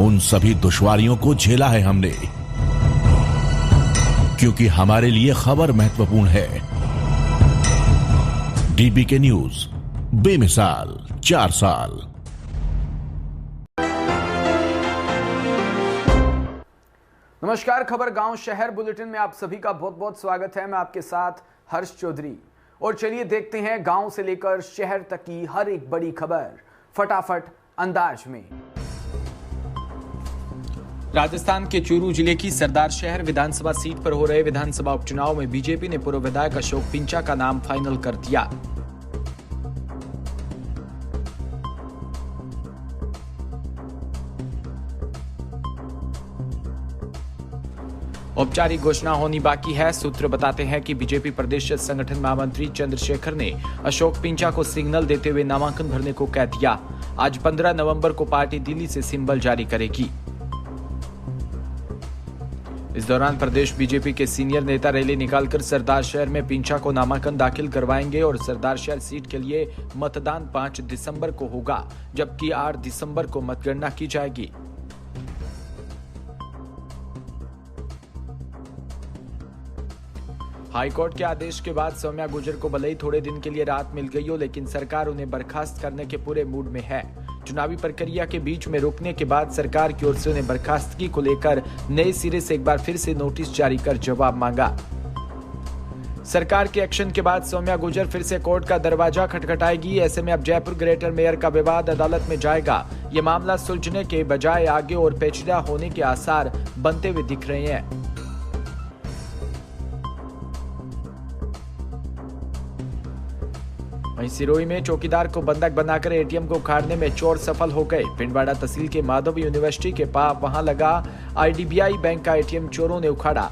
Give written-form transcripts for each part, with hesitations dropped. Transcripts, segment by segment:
उन सभी दुश्वारियों को झेला है हमने, क्योंकि हमारे लिए खबर महत्वपूर्ण है। डीबीके न्यूज, बेमिसाल 4 साल। नमस्कार, खबर गांव शहर बुलेटिन में आप सभी का बहुत बहुत स्वागत है। मैं आपके साथ हर्ष चौधरी, और चलिए देखते हैं गांव से लेकर शहर तक की हर एक बड़ी खबर फटाफट अंदाज में। राजस्थान के चूरू जिले की सरदार शहर विधानसभा सीट पर हो रहे विधानसभा उपचुनाव में बीजेपी ने पूर्व विधायक अशोक पिंचा का नाम फाइनल कर दिया। औपचारिक घोषणा होनी बाकी है। सूत्र बताते हैं कि बीजेपी प्रदेश संगठन महामंत्री चंद्रशेखर ने अशोक पिंचा को सिग्नल देते हुए नामांकन भरने को कह दिया। आज 15 नवंबर को पार्टी दिल्ली से सिंबल जारी करेगी। इस दौरान प्रदेश बीजेपी के सीनियर नेता रैली निकालकर सरदार शहर में पिंचा को नामांकन दाखिल करवाएंगे और सरदार शहर सीट के लिए मतदान 5 दिसंबर को होगा, जबकि 8 दिसंबर को मतगणना की जाएगी। हाईकोर्ट के आदेश के बाद सौम्या गुर्जर को भले ही थोड़े दिन के लिए राहत मिल गई हो, लेकिन सरकार उन्हें बर्खास्त करने के पूरे मूड में है। चुनावी प्रक्रिया के बीच में रुकने के बाद सरकार की ओर से उन्हें बर्खास्तगी को लेकर नए सिरे से एक बार फिर से नोटिस जारी कर जवाब मांगा। सरकार के एक्शन के बाद सौम्या गुर्जर फिर से कोर्ट का दरवाजा खटखटाएगी। ऐसे में अब जयपुर ग्रेटर मेयर का विवाद अदालत में जाएगा। ये मामला सुलझने के बजाय आगे और पेचीदा होने के आसार बनते हुए दिख रहे हैं। वहीं सिरोही में चौकीदार को बंधक बनाकर एटीएम को उखाड़ने में चोर सफल हो गए। पिंडवाड़ा तहसील के माधव यूनिवर्सिटी के पास वहां लगा आईडीबीआई बैंक का एटीएम चोरों ने उखाड़ा।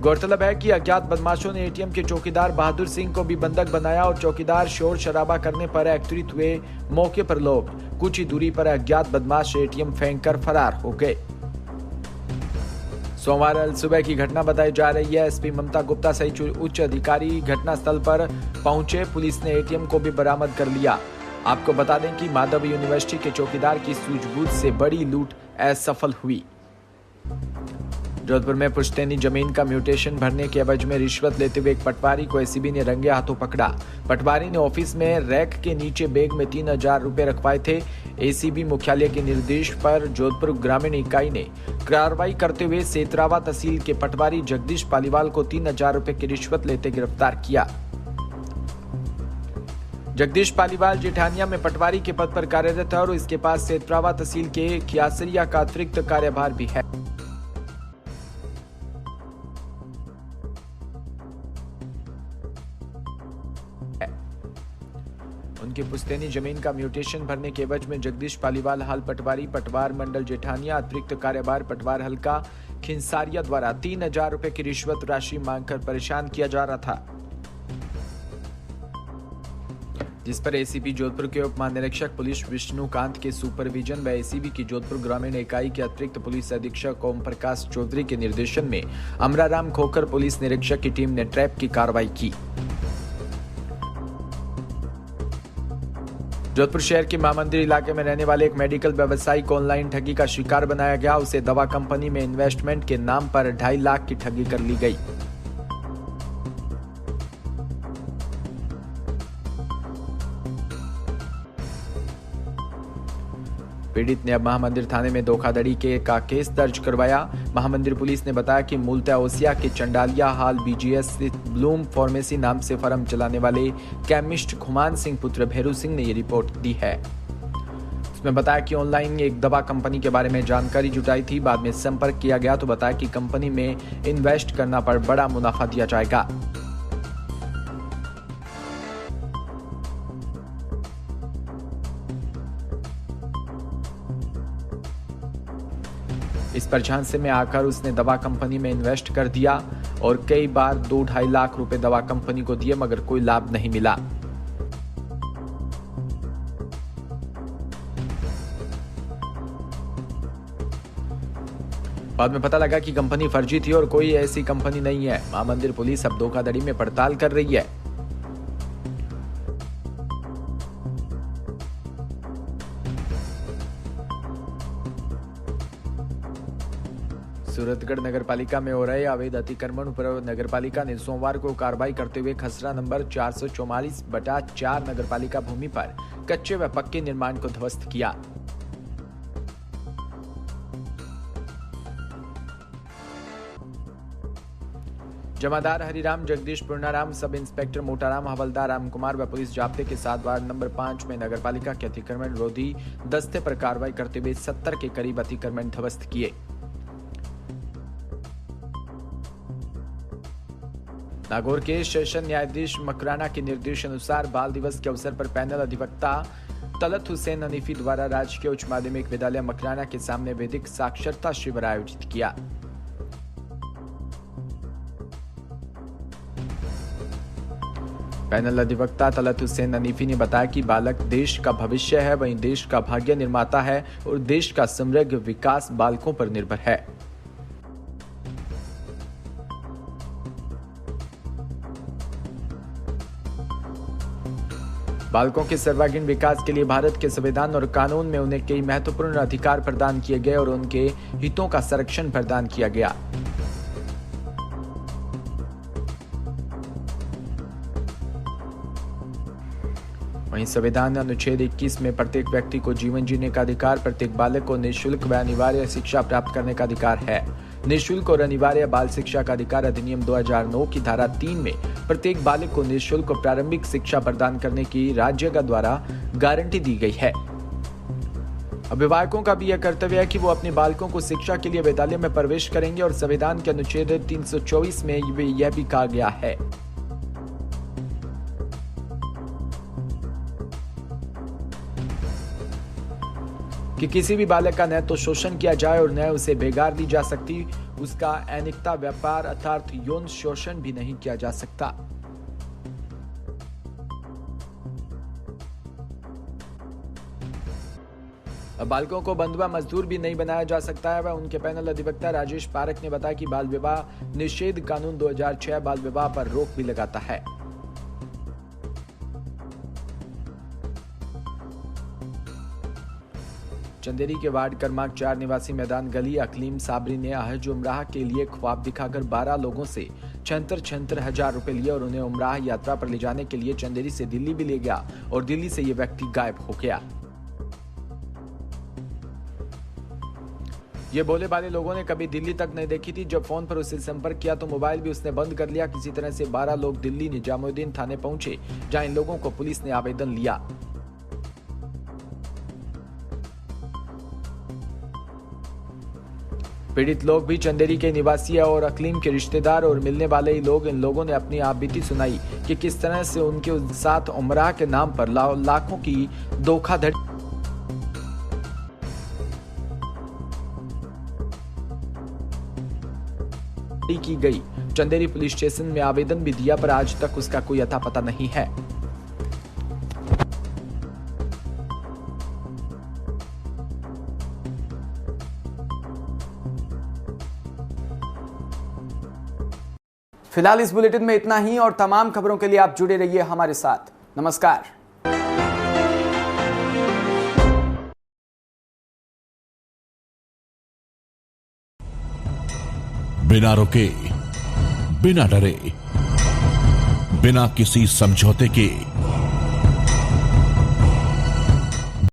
गौरतलब है कि अज्ञात बदमाशों ने एटीएम के चौकीदार बहादुर सिंह को भी बंधक बनाया और चौकीदार शोर शराबा करने पर एकत्रित हुए। मौके पर लोग कुछ ही दूरी पर अज्ञात बदमाश एटीएम फेंककर फरार हो गए। सोमवार सुबह की घटना बताई जा रही है। एसपी ममता गुप्ता सहित उच्च अधिकारी घटनास्थल पर पहुंचे। पुलिस ने एटीएम को भी बरामद कर लिया। आपको बता दें कि माधव यूनिवर्सिटी के चौकीदार की सूझबूझ से बड़ी लूट असफल हुई। जोधपुर में पुश्तैनी जमीन का म्यूटेशन भरने के एवज में रिश्वत लेते हुए एक पटवारी को एसीबी ने रंगे हाथों पकड़ा। पटवारी ने ऑफिस में रैक के नीचे बैग में 3000 रुपए रखवाए थे। एसीबी मुख्यालय के निर्देश पर जोधपुर ग्रामीण इकाई ने कार्रवाई करते हुए सेतरावा तहसील के पटवारी जगदीश पालीवाल को 3000 रुपए की रिश्वत लेते गिरफ्तार किया। जगदीश पालीवाल जेठानिया में पटवारी के पद पर कार्यरत है और इसके पास सेतरावा तहसील के खियासरिया का अतिरिक्त कार्यभार भी है। उनकी पुश्तैनी जमीन का म्यूटेशन भरने के एवज में जगदीश पालीवाल हाल पटवारी पटवार मंडल जेठानिया अतिरिक्त कार्यभार पटवार हल्का खिंसारिया द्वारा 3000 रुपए की रिश्वत राशि मांगकर परेशान किया जा रहा था, जिस पर एसीपी जोधपुर के उप महानिरीक्षक पुलिस विष्णुकांत के सुपरविजन व एसीबी की जोधपुर ग्रामीण इकाई के अतिरिक्त पुलिस अधीक्षक ओम प्रकाश चौधरी के निर्देशन में अमराराम खोकर पुलिस निरीक्षक की टीम ने ट्रैप की कार्रवाई की। जोधपुर शहर के महामंदिर इलाके में रहने वाले एक मेडिकल व्यवसायी को ऑनलाइन ठगी का शिकार बनाया गया। उसे दवा कंपनी में इन्वेस्टमेंट के नाम पर 2.5 लाख की ठगी कर ली गई। पीड़ित ने अब महामंदिर थाने में धोखाधड़ी का केस दर्ज करवाया। महामंदिर पुलिस ने बताया कि मूलतः ओसिया के चंडालिया हाल बीजीएस ब्लूम फार्मेसी नाम से फर्म चलाने वाले केमिस्ट खुमान सिंह पुत्र भैरू सिंह ने ये रिपोर्ट दी है। उसमें बताया कि ऑनलाइन एक दवा कंपनी के बारे में जानकारी जुटाई थी। बाद में संपर्क किया गया तो बताया कि कंपनी में इन्वेस्ट करना पर बड़ा मुनाफा दिया जाएगा। इस पर झांसे में आकर उसने दवा कंपनी में इन्वेस्ट कर दिया और कई बार 2-2.5 लाख रुपए दवा कंपनी को दिए, मगर कोई लाभ नहीं मिला। बाद में पता लगा कि कंपनी फर्जी थी और कोई ऐसी कंपनी नहीं है। महामंदिर पुलिस अब धोखाधड़ी में पड़ताल कर रही है। सूरतगढ़ नगरपालिका में हो रहे अवैध अतिक्रमण पर नगरपालिका ने सोमवार को कार्रवाई करते हुए खसरा नंबर 444/4 नगरपालिका भूमि पर कच्चे व पक्के निर्माण को ध्वस्त किया। जमादार हरिराम, जगदीश, पूर्णाराम, सब इंस्पेक्टर मोटाराम, हवलदार राम कुमार व पुलिस जाब्ते के साथ वार्ड नंबर 5 में नगरपालिका के अतिक्रमण रोधी दस्ते पर कार्रवाई करते हुए 70 के करीब अतिक्रमण ध्वस्त किए। नागौर के सेशन न्यायाधीश मकराना के निर्देश अनुसार बाल दिवस के अवसर पर पैनल अधिवक्ता तलत हुसैन हनीफी द्वारा राजकीय उच्च माध्यमिक विद्यालय मकराना के सामने वैदिक साक्षरता शिविर आयोजित किया। पैनल अधिवक्ता तलत हुसैन हनीफी ने बताया कि बालक देश का भविष्य है, वहीं देश का भाग्य निर्माता है और देश का समृद्ध विकास बालकों पर निर्भर है। बालकों के सर्वांगीण विकास के लिए भारत के संविधान और कानून में उन्हें कई महत्वपूर्ण अधिकार प्रदान किए गए और उनके हितों का संरक्षण प्रदान किया गया। वहीं संविधान अनुच्छेद 21 में प्रत्येक व्यक्ति को जीवन जीने का अधिकार, प्रत्येक बालक को निःशुल्क व अनिवार्य शिक्षा प्राप्त करने का अधिकार है। निःशुल्क और अनिवार्य बाल शिक्षा का अधिकार अधिनियम 2009 की धारा 3 में प्रत्येक बालक को निःशुल्क और प्रारंभिक शिक्षा प्रदान करने की राज्य का द्वारा गारंटी दी गई है। अभिभावकों का भी यह कर्तव्य है कि वो अपने बालकों को शिक्षा के लिए विद्यालय में प्रवेश करेंगे और संविधान के अनुच्छेद 324 में यह भी कहा गया है। कि किसी भी बालक का न तो शोषण किया जाए और न उसे बेगार दी जा सकती, उसका अनैतिक व्यापार अर्थात यौन शोषण भी नहीं किया जा सकता। अब बालकों को बंधुआ मजदूर भी नहीं बनाया जा सकता है। वह उनके पैनल अधिवक्ता राजेश पारक ने बताया कि बाल विवाह निषेध कानून 2006 बाल विवाह पर रोक भी लगाता है। चंदेरी के वार्ड क्रमांक 4 निवासी मैदान गली अकलीम साबरी ने हज उमराह के लिए ख्वाब दिखाकर 12 लोगों से 76 हजार रुपए लिए और उन्हें उमराह यात्रा पर ले जाने के लिए चंदेरी से दिल्ली भी ले गया और दिल्ली से ये व्यक्ति गायब हो गया। ये भोले भाले लोगों ने कभी दिल्ली तक नहीं देखी थी। जब फोन पर उससे संपर्क किया तो मोबाइल भी उसने बंद कर लिया। किसी तरह से 12 लोग दिल्ली निजामुद्दीन थाने पहुंचे, जहां इन लोगों को पुलिस ने आवेदन लिया। पीड़ित लोग भी चंदेरी के निवासी है और अकलीम के रिश्तेदार और मिलने वाले ही लोग। इन लोगों ने अपनी आपबीती सुनाई कि किस तरह से उनके साथ उमराह के नाम पर लाखों की धोखाधड़ी की गई। चंदेरी पुलिस स्टेशन में आवेदन भी दिया पर आज तक उसका कोई अता पता नहीं है। फिलहाल इस बुलेटिन में इतना ही और तमाम खबरों के लिए आप जुड़े रहिए हमारे साथ। नमस्कार। बिना रुके, बिना डरे, बिना किसी समझौते के